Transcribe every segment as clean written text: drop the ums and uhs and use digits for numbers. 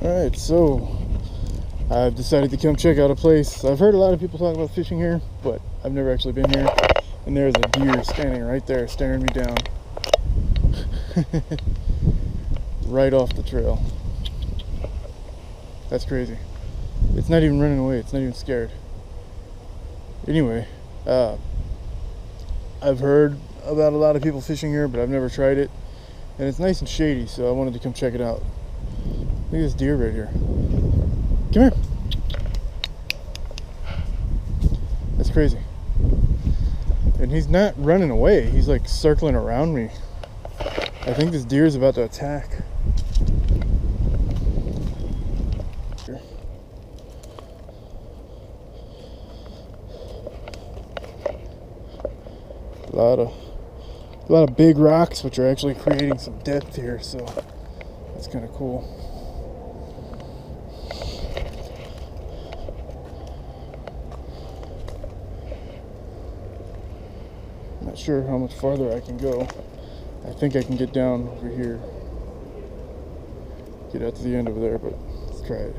Alright, so I've decided to come check out a place. I've heard a lot of people talk about fishing here, but I've never actually been here. And there's a deer standing right there staring me down. Right off the trail. That's crazy. It's not even running away, it's not even scared. Anyway, I've heard about a lot of people fishing here, but I've never tried it. And it's nice and shady, so I wanted to come check it out. Look at this deer right here. Come here. That's crazy. And he's not running away, he's like circling around me. I think this deer is about to attack. A lot of big rocks, which are actually creating some depth here, so that's kind of cool. Not sure how much farther I can go. I think I can get down over here, get out to the end over there, but let's try it.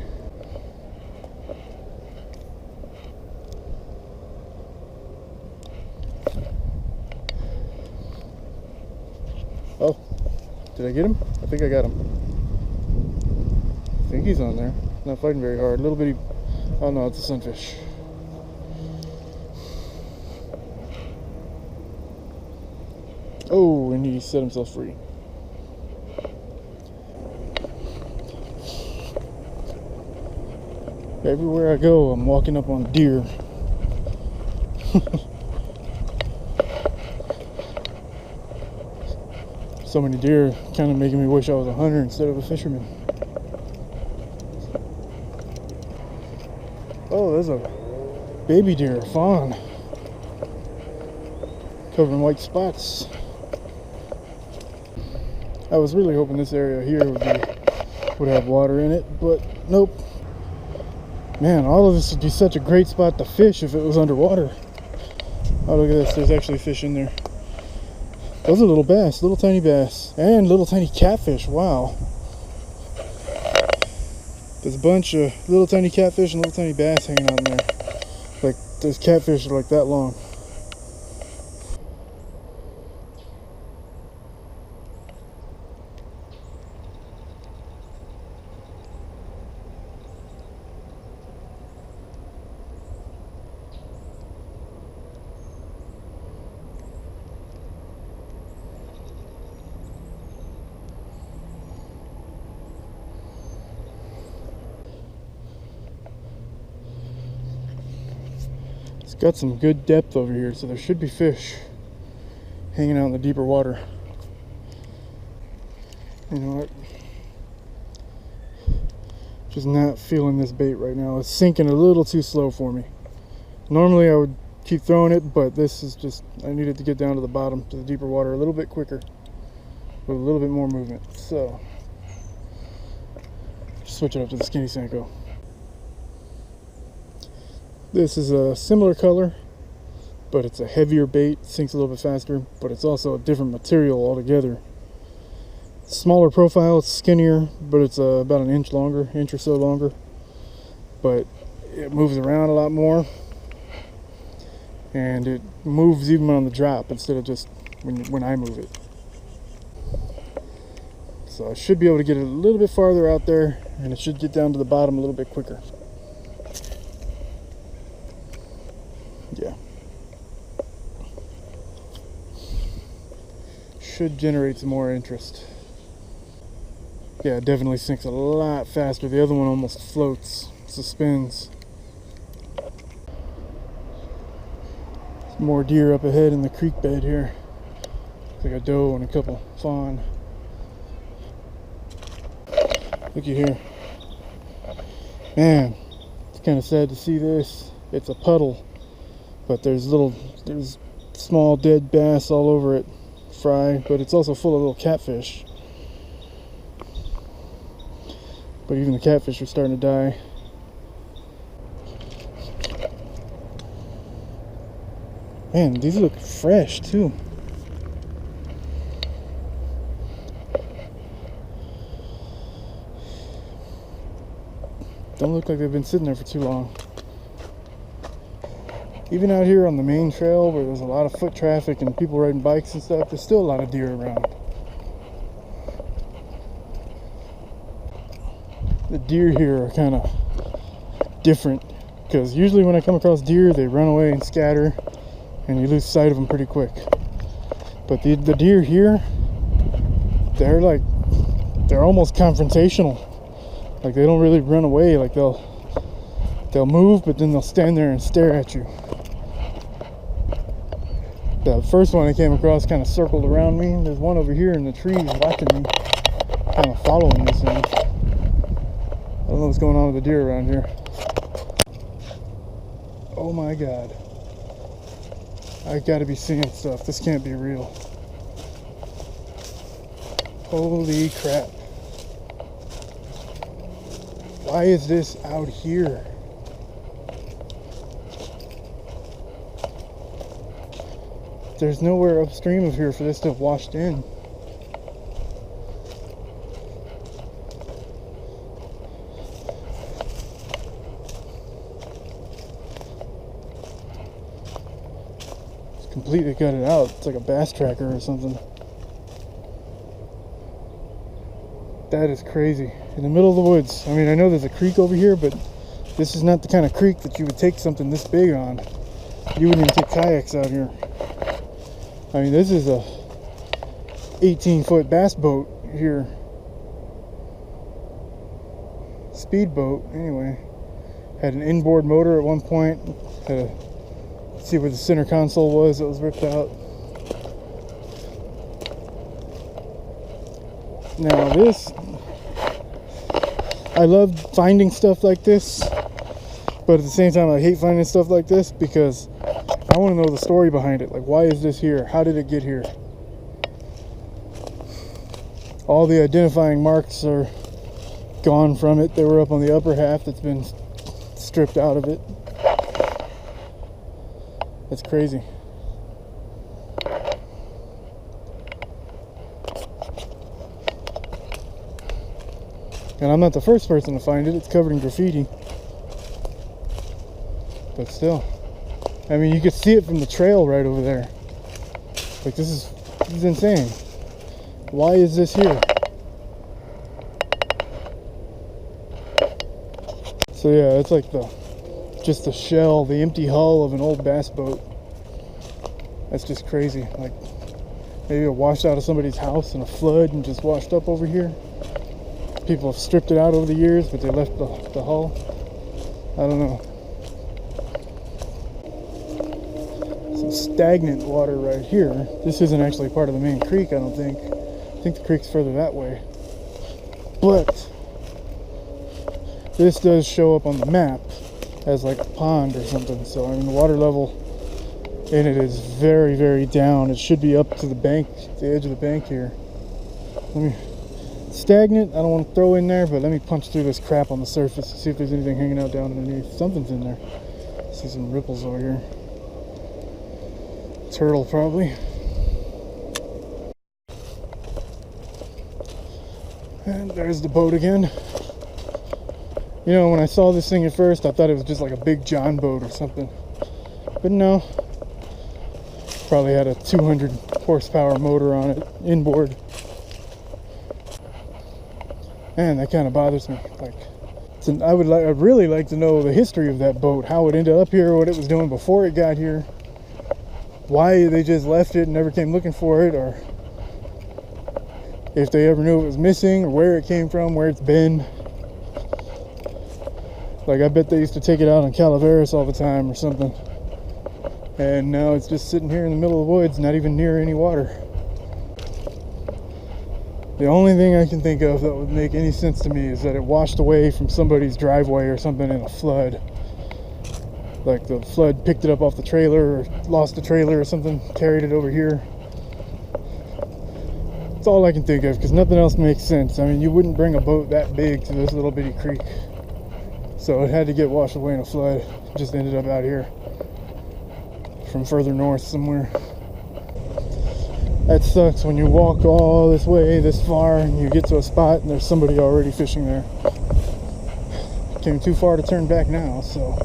Oh, did I get him? I think I got him. I think he's on there. Not fighting very hard. A little bitty. Oh no, it's a sunfish. Oh, and he set himself free. Everywhere I go, I'm walking up on deer. So many deer, kind of making me wish I was a hunter instead of a fisherman. Oh, there's a baby deer, a fawn, covered in white spots. I was really hoping this area here would have water in it, but nope. Man, all of this would be such a great spot to fish if it was underwater. Oh, look at this, there's actually fish in there. Those are little bass, little tiny bass, and little tiny catfish. Wow. There's a bunch of little tiny catfish and little tiny bass hanging out in there. Like, those catfish are like that long. It's got some good depth over here, so there should be fish hanging out in the deeper water. You know what? Just not feeling this bait right now. It's sinking a little too slow for me. Normally I would keep throwing it, but this is just, I needed to get down to the bottom, to the deeper water a little bit quicker, with a little bit more movement. So, just switch it up to the Skinny Senko. This is a similar color, but it's a heavier bait, sinks a little bit faster, but it's also a different material altogether. Smaller profile, it's skinnier, but it's about an inch longer, inch or so longer. But it moves around a lot more, and it moves even on the drop instead of just when I move it. So I should be able to get it a little bit farther out there, and it should get down to the bottom a little bit quicker. Yeah. Should generate some more interest. Yeah, it definitely sinks a lot faster. The other one almost floats, suspends. Some more deer up ahead in the creek bed here. Looks like a doe and a couple fawn. Looky here. Man, it's kind of sad to see this. It's a puddle, but there's small dead bass all over it, fry, but it's also full of little catfish. But even the catfish are starting to die. Man, these look fresh too. Don't look like they've been sitting there for too long. Even out here on the main trail where there's a lot of foot traffic and people riding bikes and stuff, there's still a lot of deer around. The deer here are kind of different, because usually when I come across deer, they run away and scatter and you lose sight of them pretty quick. But the deer here, they're almost confrontational. Like, they don't really run away. Like, they'll move, but then they'll stand there and stare at you. The first one I came across kind of circled around me. There's one over here in the trees watching me, kind of following this thing. I don't know what's going on with the deer around here. Oh my God. I gotta be seeing stuff. This can't be real. Holy crap. Why is this out here? There's nowhere upstream of here for this to have washed in. It's completely gutted out. It's like a bass tracker or something. That is crazy. In the middle of the woods. I mean, I know there's a creek over here, but this is not the kind of creek that you would take something this big on. You wouldn't even take kayaks out here. I mean, this is a 18-foot bass boat here. Speedboat, anyway. Had an inboard motor at one point. Had a, see where the center console was that was ripped out. Now this, I love finding stuff like this, but at the same time I hate finding stuff like this because I want to know the story behind it. Like, why is this here? How did it get here? All the identifying marks are gone from it. They were up on the upper half that's been stripped out of it. That's crazy. And I'm not the first person to find it. It's covered in graffiti. But still. I mean, you could see it from the trail right over there. Like, this is insane. Why is this here? So yeah, it's like just the shell, the empty hull of an old bass boat. That's just crazy. Like, maybe it washed out of somebody's house in a flood and just washed up over here. People have stripped it out over the years, but they left the hull. I don't know. Some stagnant water right here. This isn't actually part of the main creek, I don't think. I think the creek's further that way. But this does show up on the map as like a pond or something. So, I mean, the water level in it is very, very down. It should be up to the bank, the edge of the bank here. Stagnant, I don't want to throw in there, but let me punch through this crap on the surface to see if there's anything hanging out down underneath. Something's in there. See some ripples over here. Turtle, probably. And there's the boat again. You know, when I saw this thing at first, I thought it was just like a big John boat or something. But no. Probably had a 200 horsepower motor on it, inboard. Man, that kind of bothers me. Like, I'd really like to know the history of that boat, how it ended up here, what it was doing before it got here, why they just left it and never came looking for it, or if they ever knew it was missing, or where it came from, where it's been. Like, I bet they used to take it out on Calaveras all the time or something, and now it's just sitting here in the middle of the woods, not even near any water. The only thing I can think of that would make any sense to me is that it washed away from somebody's driveway or something in a flood. Like, the flood picked it up off the trailer, or lost the trailer or something, carried it over here. That's all I can think of, because nothing else makes sense. I mean, you wouldn't bring a boat that big to this little bitty creek. So it had to get washed away in a flood. It just ended up out here from further north somewhere. That sucks when you walk all this way, this far, and you get to a spot and there's somebody already fishing there. came too far to turn back now, so.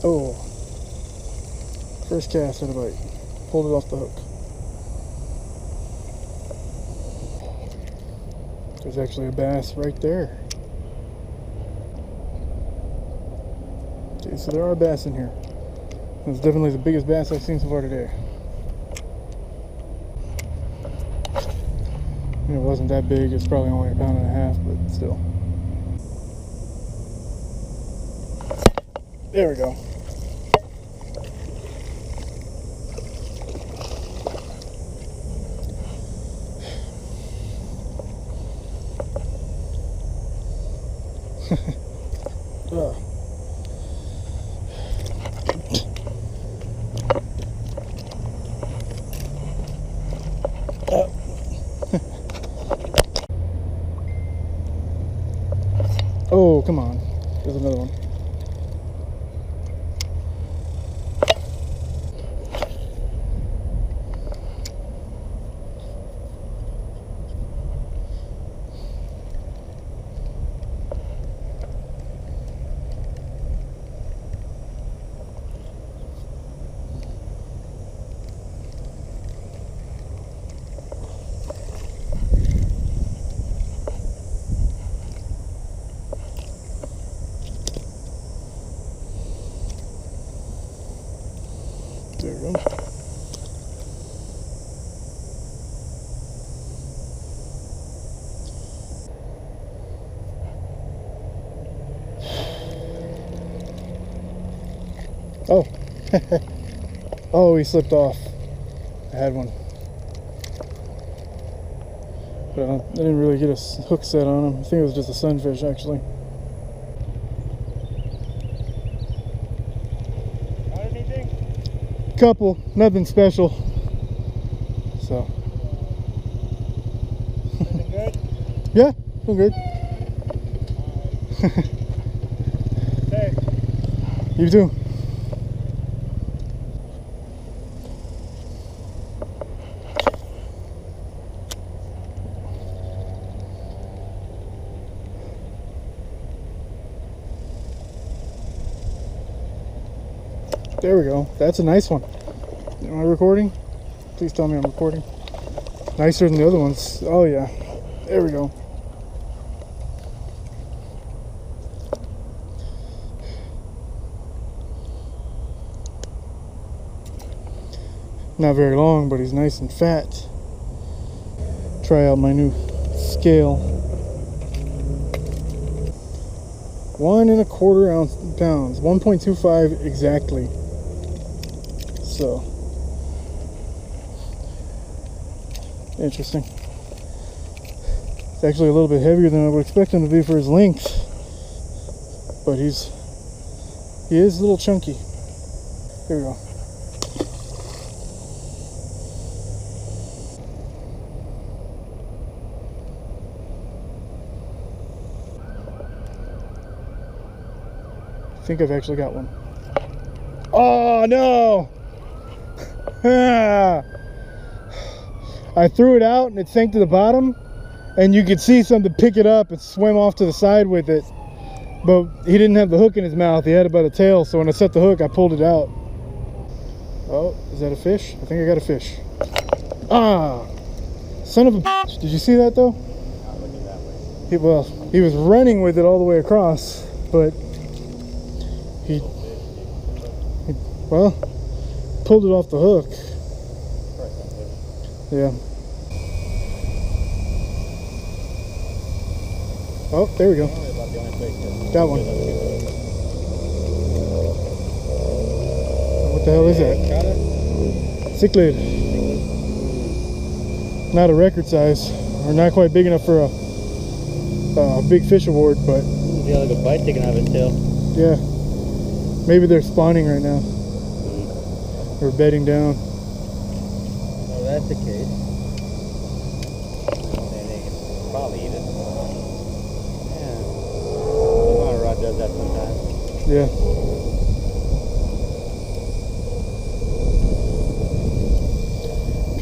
Oh, first cast of the bite. Pulled it off the hook. There's actually a bass right there. Okay, so there are bass in here. It's definitely the biggest bass I've seen so far today. It wasn't that big, it's probably only 1.5 pounds, but still. There we go. Oh, come on. There's another one. There we go. Oh. Oh, he slipped off. I had one. But I didn't really get a hook set on him. I think it was just a sunfish, actually. Got anything? Couple, nothing special. So. Anything good? Yeah, feel good. Hey. You too. There we go. That's a nice one. Am I recording? Please tell me I'm recording. Nicer than the other ones. Oh yeah. There we go. Not very long, but he's nice and fat. Try out my new scale. 1.25 pounds, 1.25 exactly. So interesting. It's actually a little bit heavier than I would expect him to be for his length, but he is a little chunky. Here we go. I think I've actually got one. Oh no! I threw it out and it sank to the bottom, and you could see something pick it up and swim off to the side with it, but he didn't have the hook in his mouth. He had it by the tail, so when I set the hook I pulled it out. Oh, is that a fish? I think I got a fish. Ah, son of a bitch. Did you see that though? Not looking that way. He was running with it all the way across, but he well, pulled it off the hook. Yeah. Oh, there we go. Got one. What the hell is that? Cichlid. Not a record size, or not quite big enough for a big fish award, but Yeah, like a bite taken out of its tail. yeah. Maybe they're spawning right now. Or bedding down. Oh, that's the case. Then they can probably eat it. Yeah. Come on, Roger. does that sometimes. Yeah.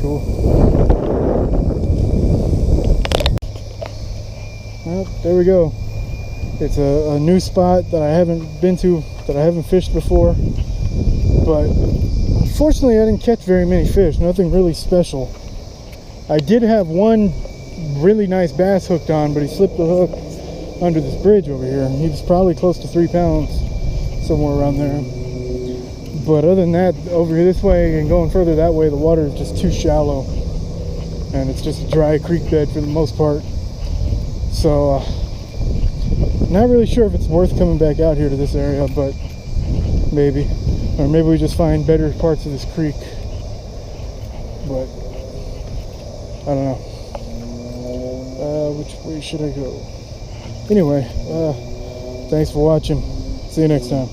Cool. Well, there we go. It's a new spot that I haven't been to, that I haven't fished before. But unfortunately, I didn't catch very many fish. Nothing really special. I did have one really nice bass hooked on, but he slipped the hook under this bridge over here. He was probably close to 3 pounds, somewhere around there. But other than that, over this way and going further that way, the water is just too shallow, and it's just a dry creek bed for the most part. So not really sure if it's worth coming back out here to this area, but maybe. Or maybe we just find better parts of this creek. But I don't know. Which way should I go? Anyway, thanks for watching. See you next time.